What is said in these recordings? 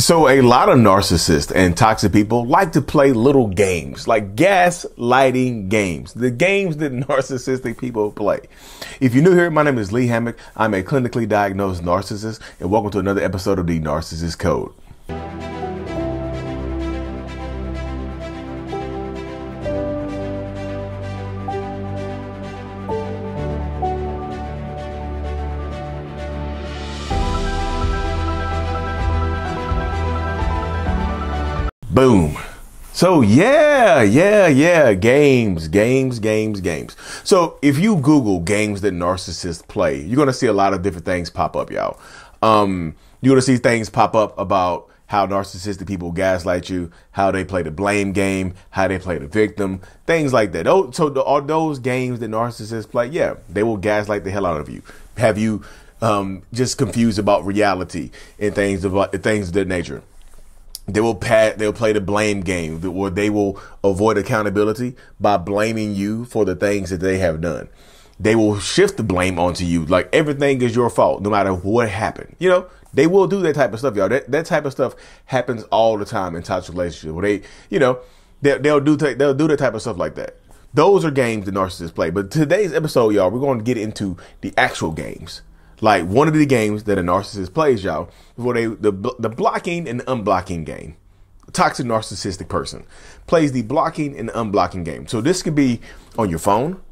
So a lot of narcissists and toxic people like to play little games, like gaslighting games, the games that narcissistic people play. If you're new here, my name is Lee Hammock. I'm a clinically diagnosed narcissist, and welcome to another episode of the Narcissists Code. Boom. So yeah, games. So if you Google games that narcissists play, you're going to see a lot of different things pop up, y'all. You're going to see things pop up about how narcissistic people gaslight you, how they play the blame game, how they play the victim, things like that. All those games that narcissists play, yeah, they will gaslight the hell out of you, have you just confused about reality and things of that nature. They'll play the blame game, where they will avoid accountability by blaming you for the things that they have done. They will shift the blame onto you, like everything is your fault, no matter what happened. You know, they will do that type of stuff, y'all. That type of stuff happens all the time in toxic relationships, where they'll do that type of stuff like that. Those are games that narcissists play. But today's episode, y'all, we're going to get into the actual games. Like one of the games that a narcissist plays, y'all, where the blocking and unblocking game. A toxic narcissistic person plays the blocking and unblocking game. So this could be on your phone.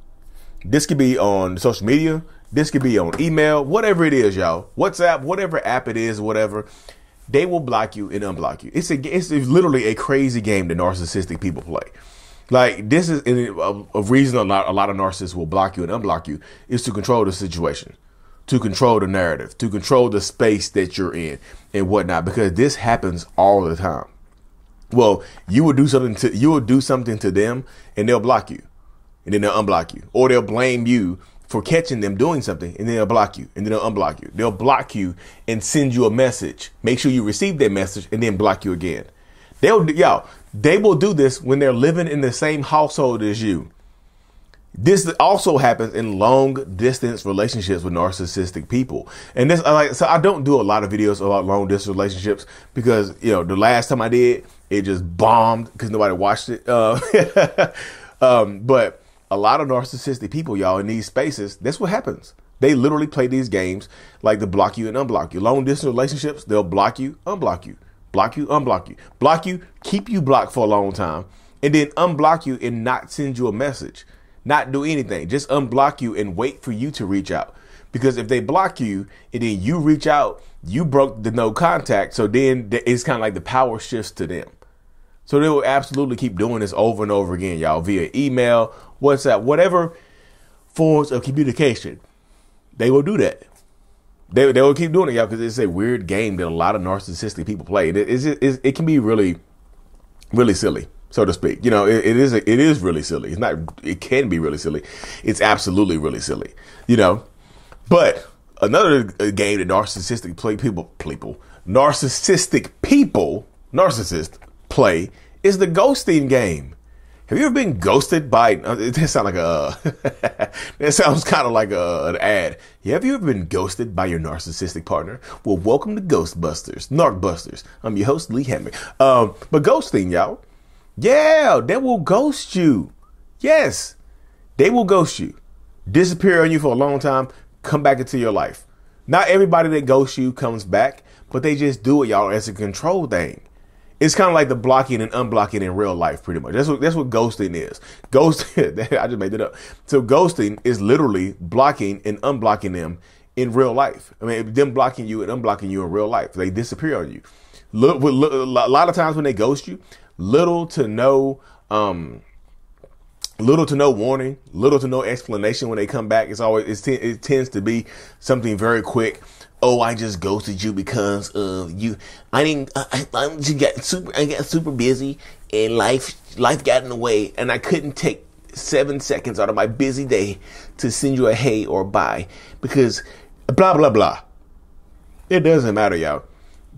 This could be on social media. This could be on email, whatever it is, y'all. WhatsApp, whatever app it is, whatever. They will block you and unblock you. It's literally a crazy game that narcissistic people play. Like this is a reason a lot of narcissists will block you and unblock you is to control the situation, to control the narrative, to control the space that you're in and whatnot, because this happens all the time. Well, you will do something to them and they'll block you and then they'll unblock you, or they'll blame you for catching them doing something and then they'll block you and then they'll unblock you. They'll block you and send you a message. Make sure you receive that message and then block you again. They will do this when they're living in the same household as you. This also happens in long distance relationships with narcissistic people. And so I don't do a lot of videos about long distance relationships because, the last time I did, it just bombed because nobody watched it. But a lot of narcissistic people, y'all, in these spaces, that's what happens. They literally play these games like to block you and unblock you. Long distance relationships, they'll block you, unblock you, block you, unblock you, block you, keep you blocked for a long time, and then unblock you and not send you a message. Not do anything, just unblock you and wait for you to reach out. Because if they block you and then you reach out, you broke the no contact. So then it's kind of like the power shifts to them. So they will absolutely keep doing this over and over again, y'all, via email, WhatsApp, whatever forms of communication. They will do that. They will keep doing it, y'all, because it's a weird game that a lot of narcissistic people play. It can be really, really silly, so to speak. It is really silly. It can be really silly. It's absolutely really silly, But another game that narcissists play is the ghosting game. Have you ever been ghosted by, that sounds kind of like an ad. Have you ever been ghosted by your narcissistic partner? Well, welcome to Ghostbusters, Narcbusters. I'm your host, Lee Hammock. But ghosting, y'all. Yeah, they will ghost you. Yes, they will ghost you. Disappear on you for a long time, come back into your life. Not everybody that ghosts you comes back, but they just do it, y'all, as a control thing. It's kind of like the blocking and unblocking in real life, pretty much. That's what ghosting is. Ghosting, I just made it up. So ghosting is literally blocking and unblocking them in real life. I mean, them blocking you and unblocking you in real life. They disappear on you. A lot of times when they ghost you, little to no warning, little to no explanation when they come back. It tends to be something very quick. Oh, I just ghosted you because of you. I got super busy and life got in the way, and I couldn't take 7 seconds out of my busy day to send you a hey or bye because blah blah blah. It doesn't matter, y'all.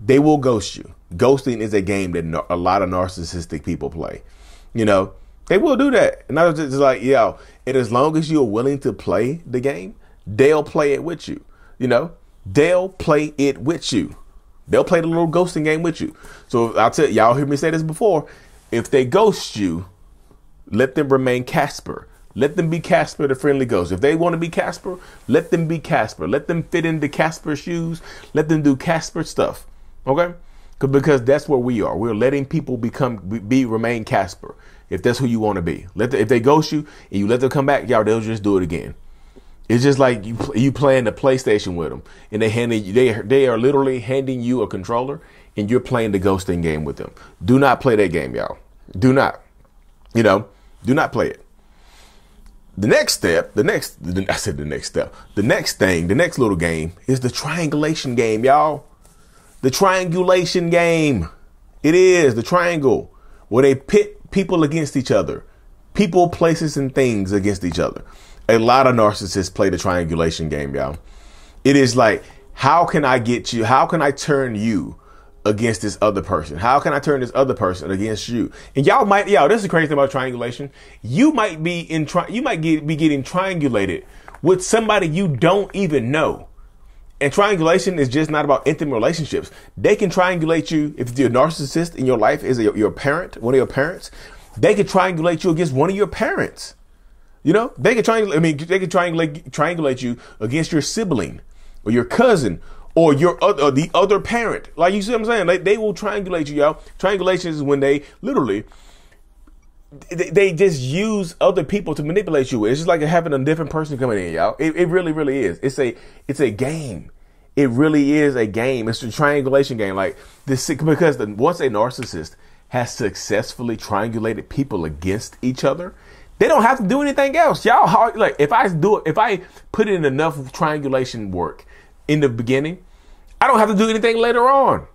They will ghost you. Ghosting is a game that a lot of narcissistic people play. They will do that. And I was just like, and as long as you're willing to play the game, they'll play it with you. They'll play it with you. They'll play the little ghosting game with you. So I'll tell y'all, heard me say this before. If they ghost you, let them remain Casper. Let them be Casper, the friendly ghost. If they want to be Casper, let them be Casper. Let them fit into Casper's shoes. Let them do Casper stuff. Okay? Because that's where we are. We're letting people remain Casper. If that's who you want to be. If they ghost you and you let them come back, y'all, they'll just do it again. It's just like you playing the PlayStation with them, and they are literally handing you a controller, and you're playing the ghosting game with them. Do not play that game, y'all. Do not. Do not play it. The next little game is the triangulation game, y'all. The triangulation game. It is the triangle where they pit people against each other. People, places, and things against each other. A lot of narcissists play the triangulation game, y'all. It is like, how can I get you? How can I turn you against this other person? How can I turn this other person against you? And this is the crazy thing about triangulation. You might be getting triangulated with somebody you don't even know. And triangulation is just not about intimate relationships. They can triangulate you if your narcissist in your life is your parent, one of your parents. They can triangulate you against one of your parents. They can triangulate you against your sibling or your cousin or the other parent. Like, you see what I'm saying? They will triangulate you, y'all. Triangulation is when they literally they just use other people to manipulate you. It's just like having a different person coming in, y'all. It really, really is. It's a game. It really is a game. It's a triangulation game. Like this, because once a narcissist has successfully triangulated people against each other, they don't have to do anything else. Y'all, like if I put in enough triangulation work in the beginning, I don't have to do anything later on.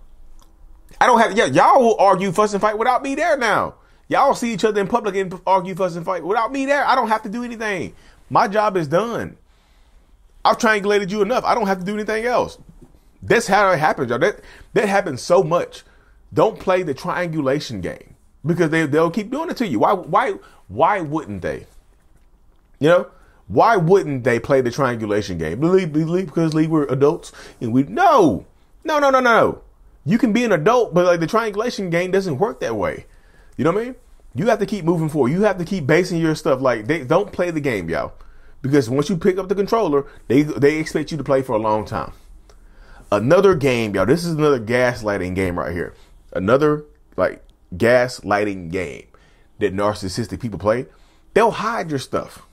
Y'all will argue, fuss, and fight without me there now. Y'all see each other in public and argue, fuss, and fight without me there. I don't have to do anything. My job is done. I've triangulated you enough. I don't have to do anything else. That's how it happens, y'all. That happens so much. Don't play the triangulation game because they'll keep doing it to you. Why wouldn't they? Why wouldn't they play the triangulation game? Because we were adults and no. You can be an adult, but like the triangulation game doesn't work that way. You know what I mean? You have to keep moving forward. You have to keep basing your stuff. Like, they don't play the game, y'all. Because once you pick up the controller, they expect you to play for a long time. Another game, y'all. This is another gaslighting game right here. Another like gaslighting game that narcissistic people play. They'll hide your stuff.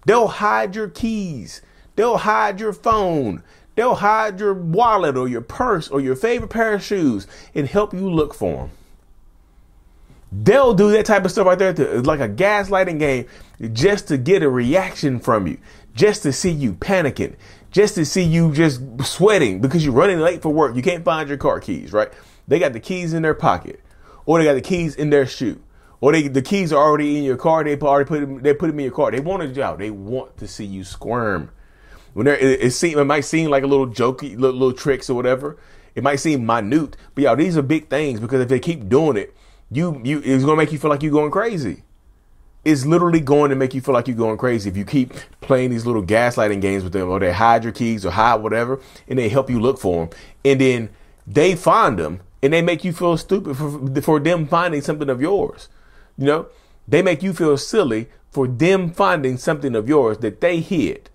They'll hide your keys. They'll hide your phone. They'll hide your wallet or your purse or your favorite pair of shoes and help you look for them. They'll do that type of stuff right there. It's like a gaslighting game just to get a reaction from you, just to see you panicking, just to see you just sweating because you're running late for work. You can't find your car keys, right? They got the keys in their pocket or they got the keys in their shoe or the keys are already in your car. They put them in your car. They want a job. They want to see you squirm. When it might seem like a little jokey, little tricks or whatever. It might seem minute, but y'all, these are big things because if they keep doing it, it's going to make you feel like you're going crazy. It's literally going to make you feel like you're going crazy if you keep playing these little gaslighting games with them, or they hide your keys or hide whatever, and they help you look for them. And then they find them and they make you feel stupid for them finding something of yours. They make you feel silly for them finding something of yours that they hid.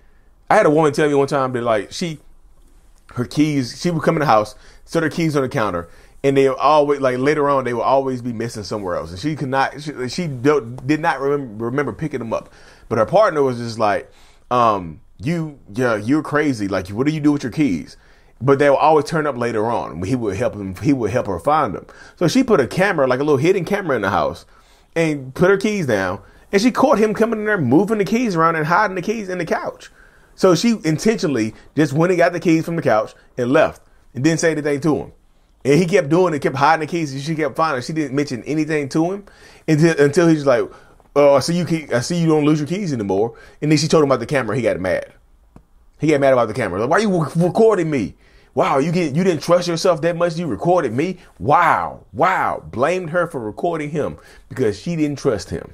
I had a woman tell me one time that like she would come in the house, set her keys on the counter, and they always, like later on, they will always be missing somewhere else. And she did not remember picking them up. But her partner was just like, you're crazy. Like, what do you do with your keys? But they will always turn up later on. He would help her find them. So she put a camera, like a little hidden camera in the house and put her keys down. And she caught him coming in there, moving the keys around and hiding the keys in the couch. So she intentionally just went and got the keys from the couch and left and didn't say anything to him. And he kept doing it, kept hiding the keys, and she kept finding. She didn't mention anything to him until he's like, "Oh, I see you don't lose your keys anymore." And then she told him about the camera. He got mad. He got mad about the camera. Like, why are you recording me? Wow, you didn't trust yourself that much. You recorded me. Wow. Blamed her for recording him because she didn't trust him.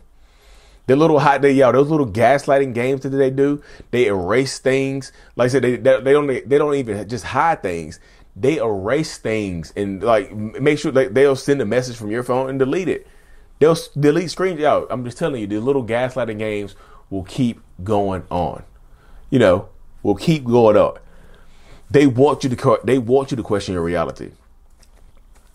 Those little gaslighting games that they do, they erase things. Like I said, they don't even just hide things. they erase things and like make sure like they'll send a message from your phone and delete it. They'll delete screens out. I'm just telling you, the little gaslighting games will keep going on. You know, will keep going on. They want you to question your reality.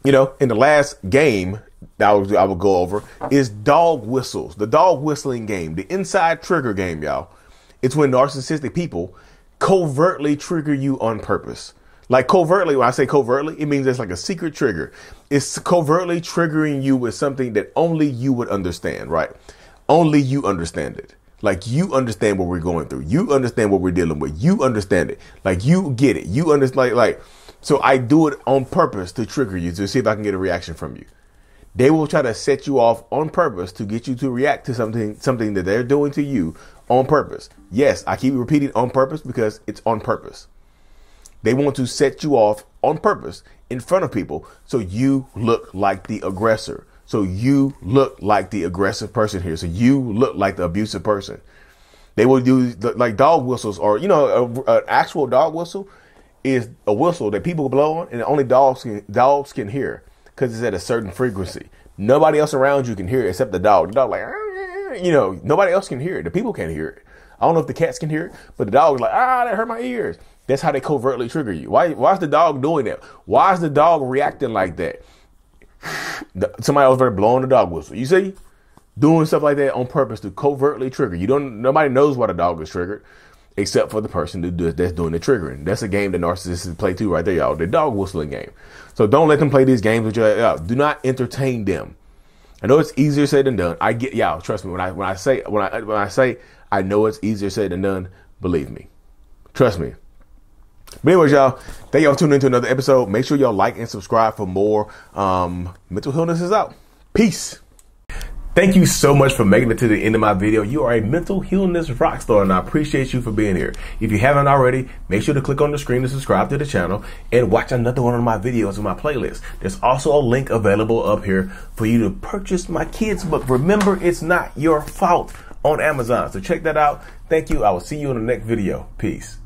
You know, in the last game that I will go over is dog whistles, the dog whistling game, the inside trigger game, y'all. It's when narcissistic people covertly trigger you on purpose. Like covertly, when I say covertly, it means it's like a secret trigger. It's covertly triggering you with something that only you would understand, right? Only you understand it. Like you understand what we're going through. You understand what we're dealing with. You understand it. Like you get it. You understand. Like, so I do it on purpose to trigger you, to see if I can get a reaction from you. They will try to set you off on purpose to get you to react to something that they're doing to you on purpose. Yes, I keep repeating on purpose because it's on purpose. They want to set you off on purpose in front of people so you look like the aggressor. So you look like the aggressive person here. So you look like the abusive person. They will do like dog whistles, or, you know, an actual dog whistle is a whistle that people blow on and only dogs can hear because it's at a certain frequency. Nobody else around you can hear it except the dog. The dog like, you know, nobody else can hear it. The people can't hear it. I don't know if the cats can hear it, but the dog is like, that hurt my ears. That's how they covertly trigger you. Why is the dog doing that? Why is the dog reacting like that? Somebody else better blowing the dog whistle. You see? Doing stuff like that on purpose to covertly trigger. Nobody knows why the dog is triggered except for the person that's doing the triggering. That's a game that narcissists play too right there, y'all. The dog whistling game. So don't let them play these games with you. Do not entertain them. I know it's easier said than done. I get, y'all, trust me, when I say I know it's easier said than done, believe me. Trust me. But anyways, y'all, thank y'all for tuning into another episode. Make sure y'all like and subscribe for more. Mental Healness is out. Peace. Thank you so much for making it to the end of my video. You are a mental illness rock star, and I appreciate you for being here. If you haven't already, make sure to click on the screen to subscribe to the channel and watch another one of my videos in my playlist. There's also a link available up here for you to purchase my kids' book, Remember It's Not Your Fault, on Amazon. So check that out. Thank you. I will see you in the next video. Peace.